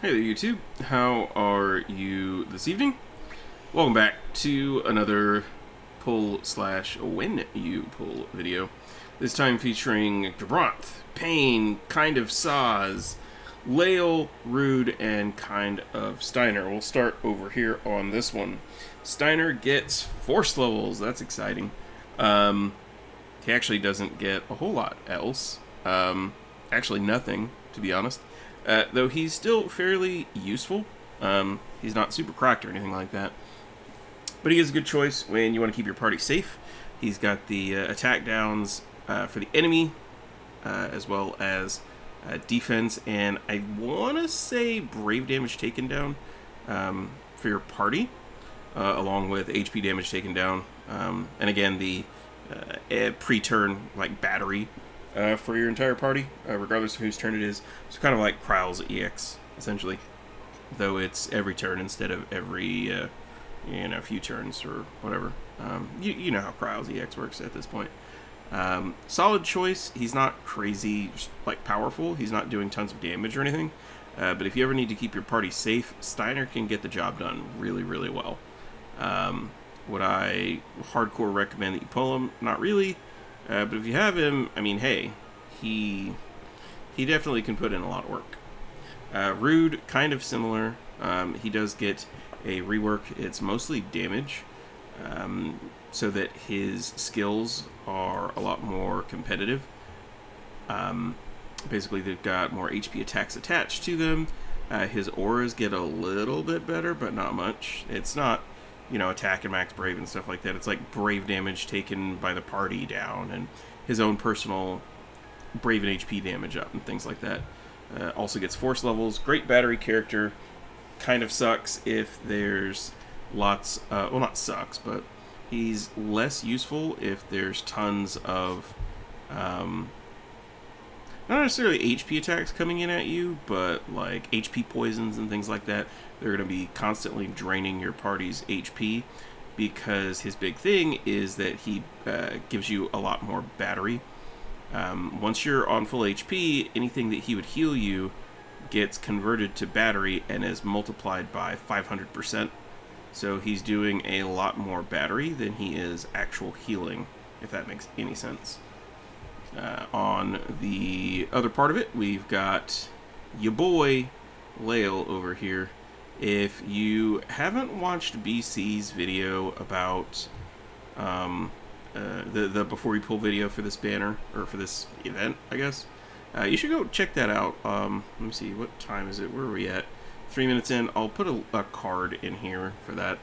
Hey there, YouTube. How are you this evening? Welcome back to another pull slash when you pull video. This time featuring Gabranth, Payne, kind of Sazh, Lail, Rude, and kind of Steiner. We'll start over here on this one. Steiner gets force levels. That's exciting. He actually doesn't get a whole lot else. Actually, nothing, to be honest. Though he's still fairly useful. He's not super cracked or anything like that. But he is a good choice when you want to keep your party safe. He's got the attack downs for the enemy, as well as defense, and I want to say brave damage taken down for your party, along with HP damage taken down. And again, the pre-turn like battery for your entire party, regardless of whose turn it is. It's kind of like Kryl's EX, essentially. Though it's every turn instead of every, few turns or whatever. You know how Kryl's EX works at this point. Solid choice. He's not crazy, like, powerful. He's not doing tons of damage or anything. But if you ever need to keep your party safe, Steiner can get the job done really, really well. Would I hardcore recommend that you pull him? Not really. But if you have him, I mean, hey, he definitely can put in a lot of work. Rude, kind of similar. He does get a rework. It's mostly damage, so that his skills are a lot more competitive. Basically, they've got more HP attacks attached to them. His auras get a little bit better, but not much. It's not, attack and max brave and stuff like that. It's like brave damage taken by the party down, and his own personal brave and HP damage up, and things like that. Also gets force levels. Great battery character. Kind of sucks if there's lots, well, not sucks, but he's less useful if there's tons of, not necessarily HP attacks coming in at you, but like HP poisons and things like that. They're going to be constantly draining your party's HP, because his big thing is that he gives you a lot more battery. Once you're on full HP, anything that he would heal you gets converted to battery and is multiplied by 500%. So he's doing a lot more battery than he is actual healing, if that makes any sense. On the other part of it, we've got your boy Lail over here. If you haven't watched BC's video about the before you pull video for this banner, or for this event, I guess, you should go check that out. Let me see, what time is it? Where are we at? 3 minutes in. I'll put a card in here for that.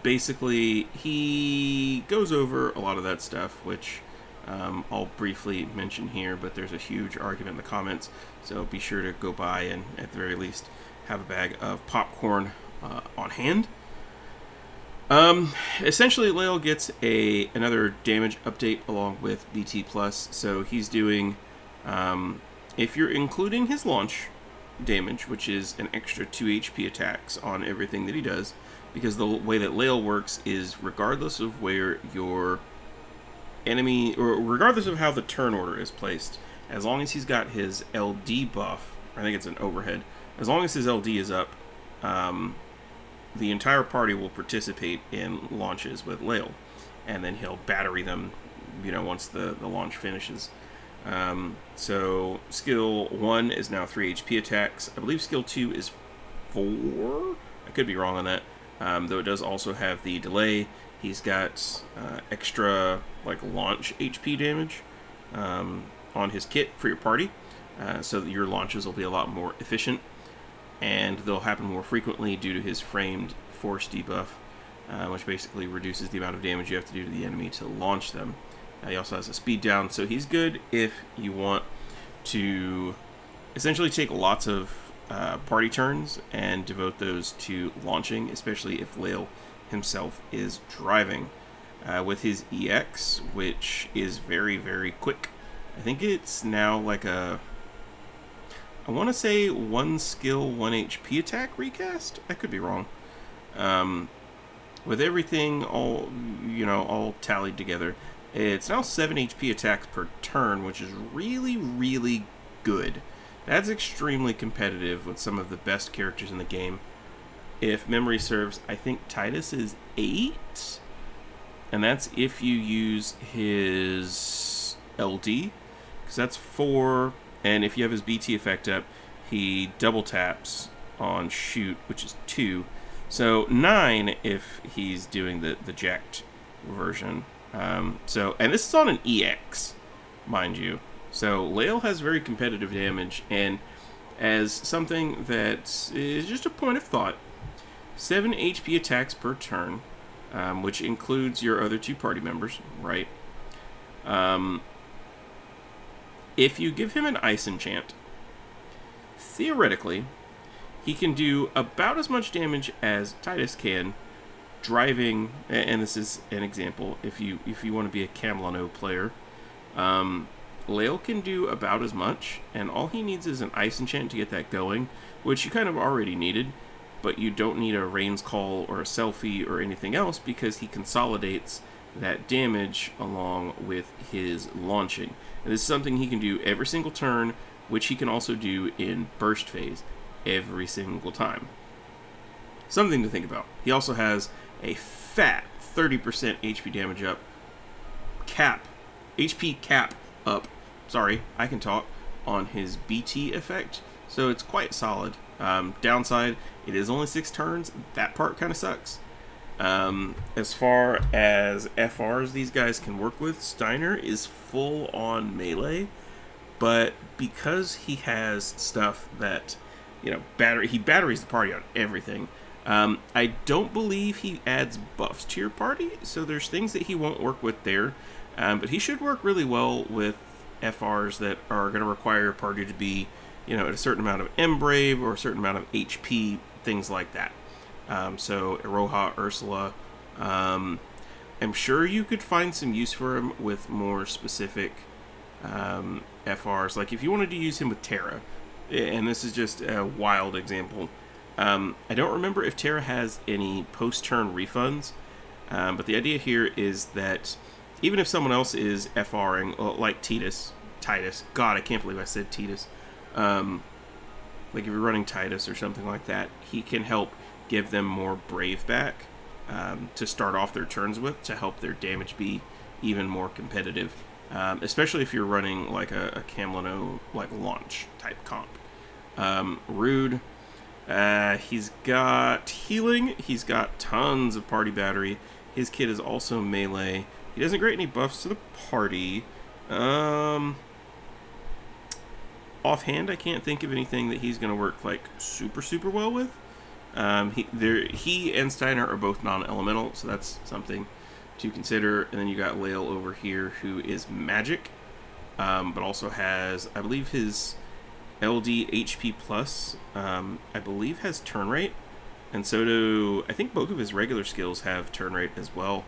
Basically, he goes over a lot of that stuff, which I'll briefly mention here, but there's a huge argument in the comments, so be sure to go by and, at the very least, have a bag of popcorn on hand. Essentially, Lail gets another damage update along with BT+, so he's doing, if you're including his launch damage, which is an extra 2 HP attacks on everything that he does, because the way that Lail works is regardless of where your enemy, or regardless of how the turn order is placed, as long as he's got his LD buff, I think it's an overhead, as long as his LD is up, the entire party will participate in launches with Lail, and then he'll battery them, once the launch finishes. So skill 1 is now 3 HP attacks. I believe skill 2 is 4. I could be wrong on that. Though it does also have the delay. He's got extra launch HP damage on his kit for your party, so that your launches will be a lot more efficient, and they'll happen more frequently due to his framed force debuff, which basically reduces the amount of damage you have to do to the enemy to launch them. He also has a speed down, so he's good if you want to essentially take lots of party turns and devote those to launching, especially if Lail himself is driving. With his EX, which is very, very quick. I think it's now like I want to say 1 skill, 1 HP attack recast? I could be wrong. With everything all tallied together, it's now 7 HP attacks per turn, which is really, really good. That's extremely competitive with some of the best characters in the game. If memory serves, I think Titus is 8, and that's if you use his LD, because that's 4, and if you have his BT effect up, he double taps on shoot, which is 2. So 9 if he's doing the jacked version. And this is on an EX, mind you. So Lail has very competitive damage, and as something that is just a point of thought, 7 HP attacks per turn, which includes your other 2 party members, right? If you give him an ice enchant, theoretically, he can do about as much damage as Titus can, driving, and this is an example, if you want to be a Camlano player, Lail can do about as much, and all he needs is an ice enchant to get that going, which you kind of already needed, but you don't need a Rain's Call or a Selfie or anything else because he consolidates that damage along with his launching. And this is something he can do every single turn, which he can also do in burst phase every single time. Something to think about. He also has a fat 30% HP damage up, HP cap up, sorry, I can talk, on his BT effect, so it's quite solid. Downside, it is only 6 turns, that part kind of sucks. As far as FRs these guys can work with, Steiner is full on melee, but because he has stuff that, he batteries the party on everything, I don't believe he adds buffs to your party, so there's things that he won't work with there, but he should work really well with FRs that are going to require your party to be, at a certain amount of M-Brave or a certain amount of HP, things like that. So Iroha, Ursula, I'm sure you could find some use for him with more specific FRs. Like if you wanted to use him with Terra, and this is just a wild example, I don't remember if Terra has any post-turn refunds, but the idea here is that even if someone else is FRing, like Titus, God, I can't believe I said Titus, like if you're running Titus or something like that, he can help give them more Brave back to start off their turns with, to help their damage be even more competitive, especially if you're running like a Camlano like launch type comp. Rude, he's got healing, he's got tons of party battery, his kit is also melee, he doesn't grant any buffs to the party. Offhand, I can't think of anything that he's going to work like super well with. He and Steiner are both non-elemental, so that's something to consider. And then you got Lail over here, who is magic, but also has, I believe, his LD HP plus, I believe, has turn rate, and so do, I think both of his regular skills have turn rate as well.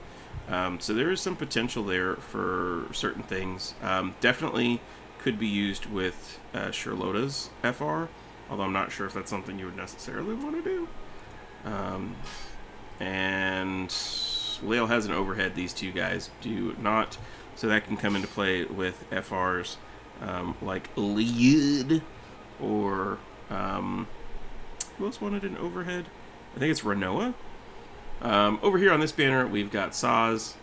So there is some potential there for certain things. Definitely could be used with Charlotta's FR, although I'm not sure if that's something you would necessarily want to do. And Lail has an overhead, these two guys do not, so that can come into play with FRs like Lail, or who else wanted an overhead? I think it's Renoa. Over here on this banner, we've got Sazh.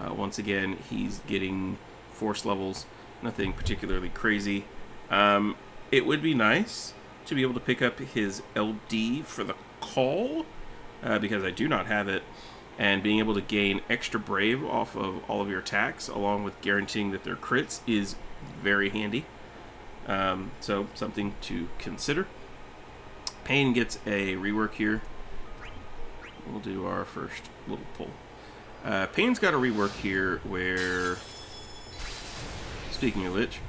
Once again, he's getting force levels, nothing particularly crazy. It would be nice to be able to pick up his LD for the call, because I do not have it, and being able to gain extra Brave off of all of your attacks, along with guaranteeing that they're crits, is very handy. So something to consider. Payne gets a rework here. We'll do our first little pull. Payne's got a rework here where, speaking of which,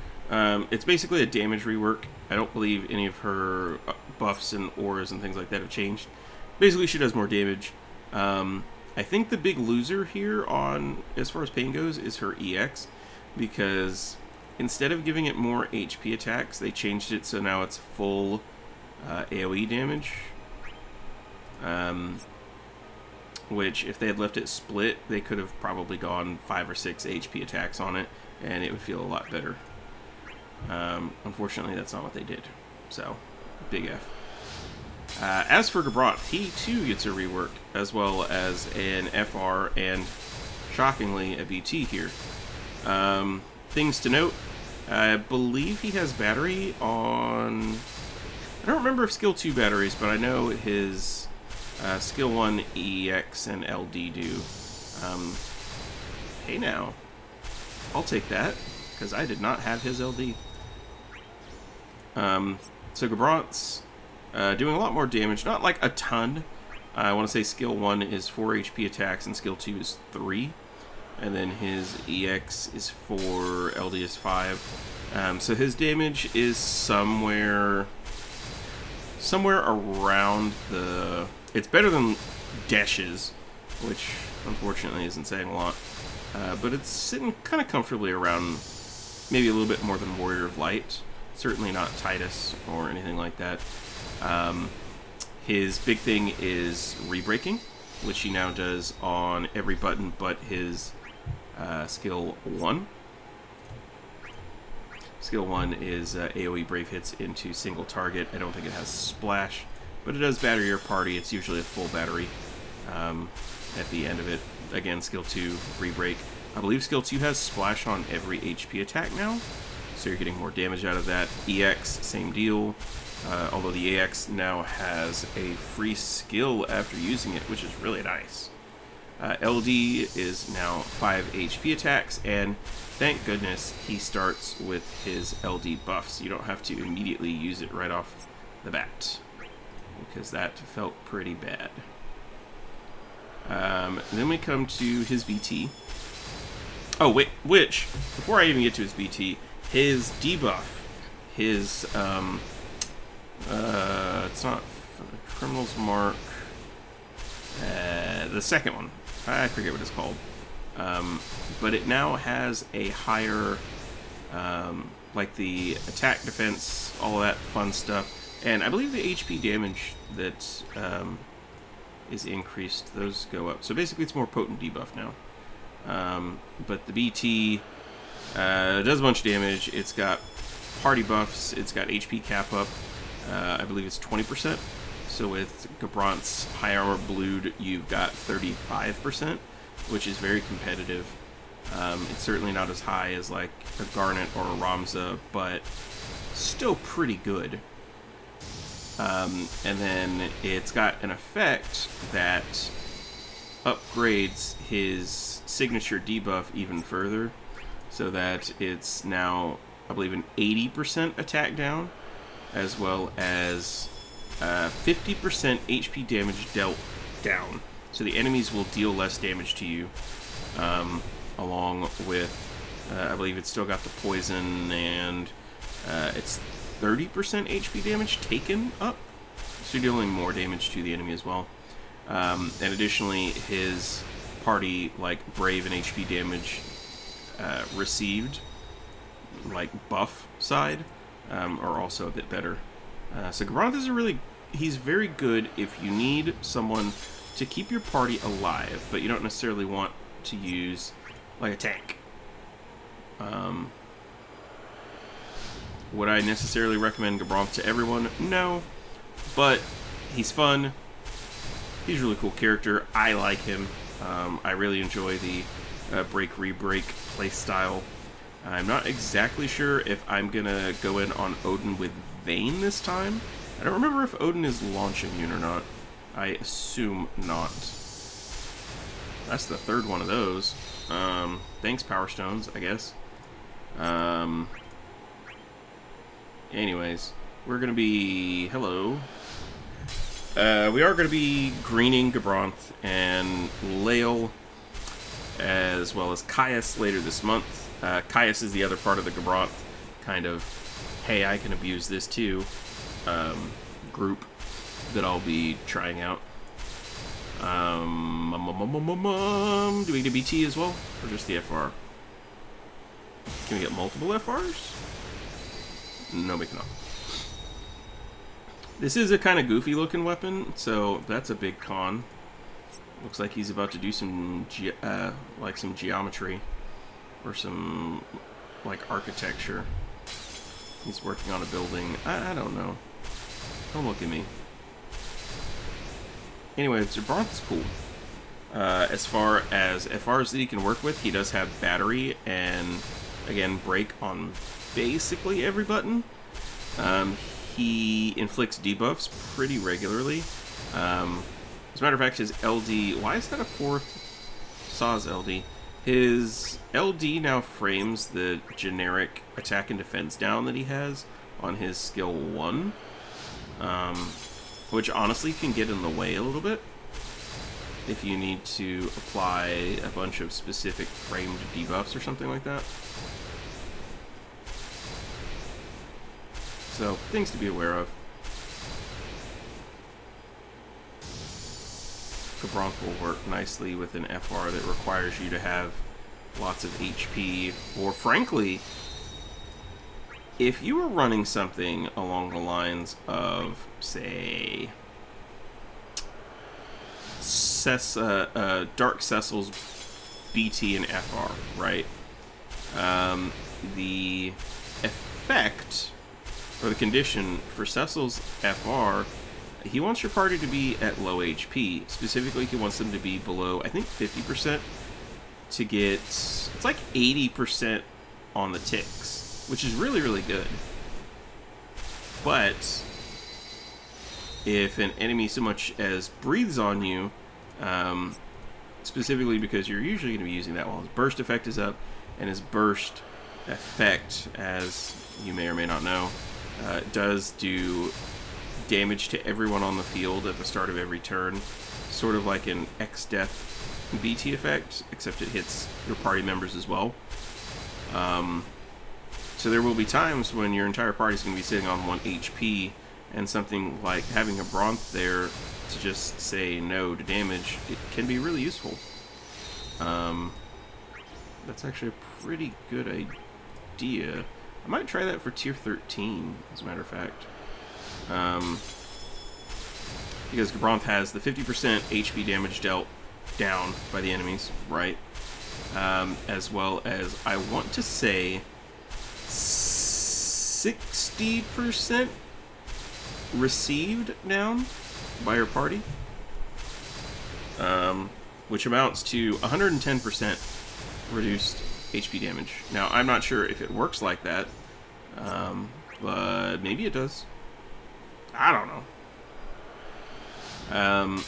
it's basically a damage rework. I don't believe any of her buffs and auras and things like that have changed. Basically, she does more damage. I think the big loser here on, as far as Payne goes, is her EX, because instead of giving it more HP attacks, they changed it so now it's full AoE damage. Which, if they had left it split, they could have probably gone 5 or 6 HP attacks on it, and it would feel a lot better. Unfortunately, that's not what they did. So, big F. As for Gabrath, he too gets a rework, as well as an FR and, shockingly, a BT here. Things to note, I believe he has battery on... I don't remember if skill 2 batteries, but I know his skill 1 EX and LD do. Hey now, I'll take that, because I did not have his LD. So Gabranth's doing a lot more damage, not like a ton. I want to say skill 1 is 4 HP attacks and skill 2 is 3. And then his EX is 4, LD is 5. So his damage is somewhere around the... It's better than Dash's, which unfortunately isn't saying a lot. But it's sitting kind of comfortably around maybe a little bit more than Warrior of Light. Certainly not Titus or anything like that. His big thing is re-breaking, which he now does on every button but his skill 1. Skill 1 is AoE Brave hits into single target. I don't think it has Splash, but it does batter your party. It's usually a full battery at the end of it. Again, skill 2, re-break. I believe skill 2 has Splash on every HP attack now, so you're getting more damage out of that. EX, same deal. Although the AX now has a free skill after using it, which is really nice. LD is now 5 HP attacks, and thank goodness he starts with his LD buffs. You don't have to immediately use it right off the bat, because that felt pretty bad. Then we come to his BT. Oh, wait, which, before I even get to his BT, his debuff, his, it's not Criminal's Mark, the second one, I forget what it's called, but it now has a higher, like the attack, defense, all of that fun stuff, and I believe the HP damage that is increased, those go up, so basically it's more potent debuff now. But the BT does a bunch of damage. It's got party buffs, it's got HP cap up, I believe it's 20%. So with Gabranth's High Armor Blued, you've got 35%, which is very competitive. It's certainly not as high as like a Garnet or a Ramza, but still pretty good. And then it's got an effect that upgrades his signature debuff even further, so that it's now, I believe, an 80% attack down, as well as 50% HP damage dealt down. So the enemies will deal less damage to you, along with, I believe it's still got the poison, and it's 30% HP damage taken up, so you're dealing more damage to the enemy as well. And additionally, his party, like Brave and HP damage received, like buff side, are also a bit better. So Gabrath is he's very good if you need someone to keep your party alive, but you don't necessarily want to use like a tank. Would I necessarily recommend Gabrath to everyone? No, but he's fun. He's a really cool character. I like him. I really enjoy the break re-break playstyle. I'm not exactly sure if I'm gonna go in on Odin with Vayne this time. I don't remember if Odin is launch immune or not. I assume not. That's the third one of those. Thanks, Power Stones, I guess. Anyways, we're gonna be... Hello. We are going to be greening Gabranth and Lail, as well as Caius later this month. Caius is the other part of the Gabrath kind of, hey, I can abuse this too, group that I'll be trying out. Do we get a BT as well, or just the FR? Can we get multiple FRs? No, we cannot. This is a kind of goofy looking weapon, so that's a big con. Looks like he's about to do some some geometry or some like architecture. He's working on a building. I don't know. Don't look at me. Anyway, Gabrath is cool. As far as FRs that he can work with, he does have battery and, again, break on basically every button. He inflicts debuffs pretty regularly. As a matter of fact, his LD... Why is that a 4th Sazh LD? His LD now frames the generic attack and defense down that he has on his skill 1. Which honestly can get in the way a little bit if you need to apply a bunch of specific framed debuffs or something like that. So, things to be aware of. Gabranth will work nicely with an FR that requires you to have lots of HP, or frankly, if you were running something along the lines of, say, Dark Cecil's BT and FR, right? The effect, or the condition for Cecil's FR, he wants your party to be at low HP. Specifically, he wants them to be below, I think, 50% to get, it's like 80% on the ticks, which is really, really good. But if an enemy so much as breathes on you, specifically because you're usually going to be using that while his burst effect is up, and his burst effect, as you may or may not know, does do damage to everyone on the field at the start of every turn, sort of like an X-Death BT effect, except it hits your party members as well. So there will be times when your entire party is going to be sitting on 1 HP, and something like having a Gabranth there to just say no to damage, it can be really useful. That's actually a pretty good idea. I might try that for tier 13, as a matter of fact. Because Gabranth has the 50% HP damage dealt down by the enemies, right? As well as, I want to say, 60% received down by your party. Which amounts to 110% reduced HP damage. Now, I'm not sure if it works like that, but maybe it does. I don't know.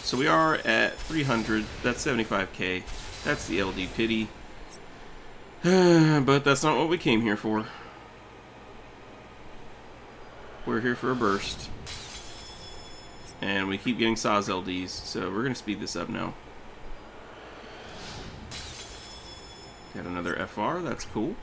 So we are at 300. That's 75k. That's the LD pity. But that's not what we came here for. We're here for a burst. And we keep getting Sazh LDs, so we're going to speed this up now. Got another FR, that's cool.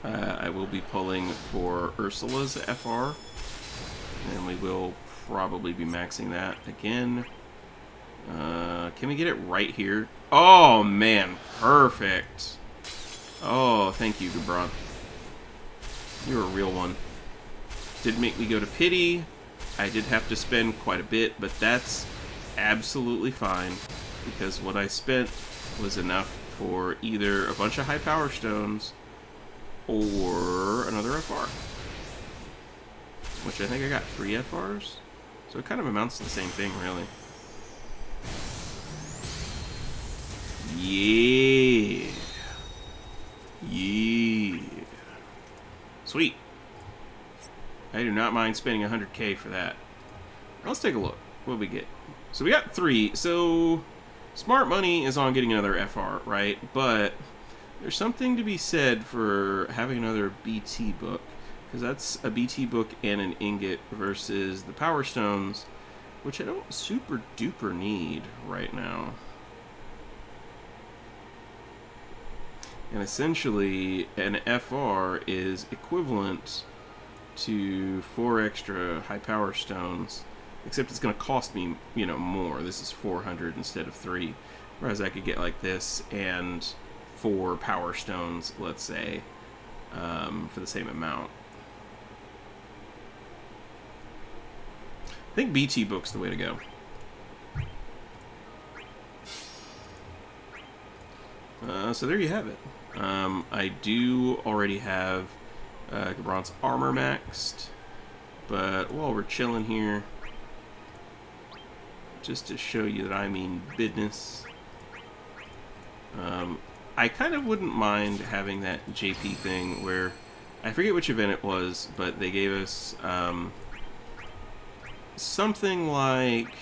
I will be pulling for Ursula's FR, and we will probably be maxing that again. Can we get it right here? Oh, man, perfect. Oh, thank you, Gabrath. You're a real one. Did make me go to pity. I did have to spend quite a bit, but that's absolutely fine, because what I spent was enough for either a bunch of high power stones or another FR. Which I think I got 3 FRs. So it kind of amounts to the same thing, really. Yeah. Yeah. Sweet. I do not mind spending 100k for that. Let's take a look. What do we get? So we got 3. So smart money is on getting another FR, right? But there's something to be said for having another BT book, because that's a BT book and an ingot versus the Power Stones, which I don't super duper need right now. And essentially, an FR is equivalent to 4 extra high power stones, except it's going to cost me, you know, more. This is 400 instead of 3, whereas I could get like this and 4 power stones, let's say, for the same amount. I think BT book's the way to go. So there you have it. I do already have Gabranth's armor maxed, but while we're chilling here, just to show you that I mean business, I kind of wouldn't mind having that JP thing where, I forget which event it was, but they gave us something like,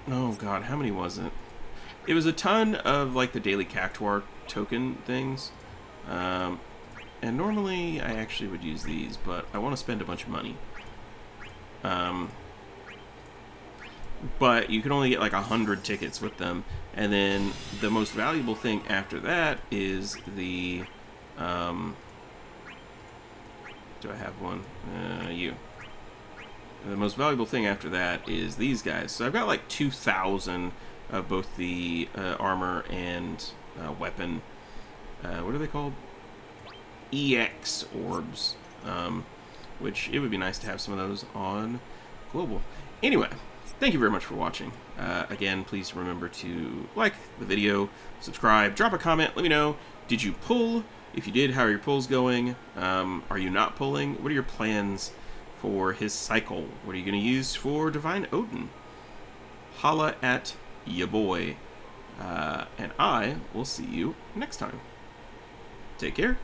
oh god, how many was it? It was a ton of like the daily Cactuar token things, and normally I actually would use these, but I want to spend a bunch of money. But you can only get like 100 tickets with them, and then the most valuable thing after that is the do I have one? You. The most valuable thing after that is these guys. So I've got like 2,000 of both the armor and weapon. What are they called? EX orbs. Which it would be nice to have some of those on global. Anyway, thank you very much for watching. Again, please remember to like the video, subscribe, drop a comment, let me know, did you pull? If you did, how are your pulls going? Are you not pulling? What are your plans for his cycle? What are you going to use for Divine Odin? Holla at ya boy. And I will see you next time. Take care.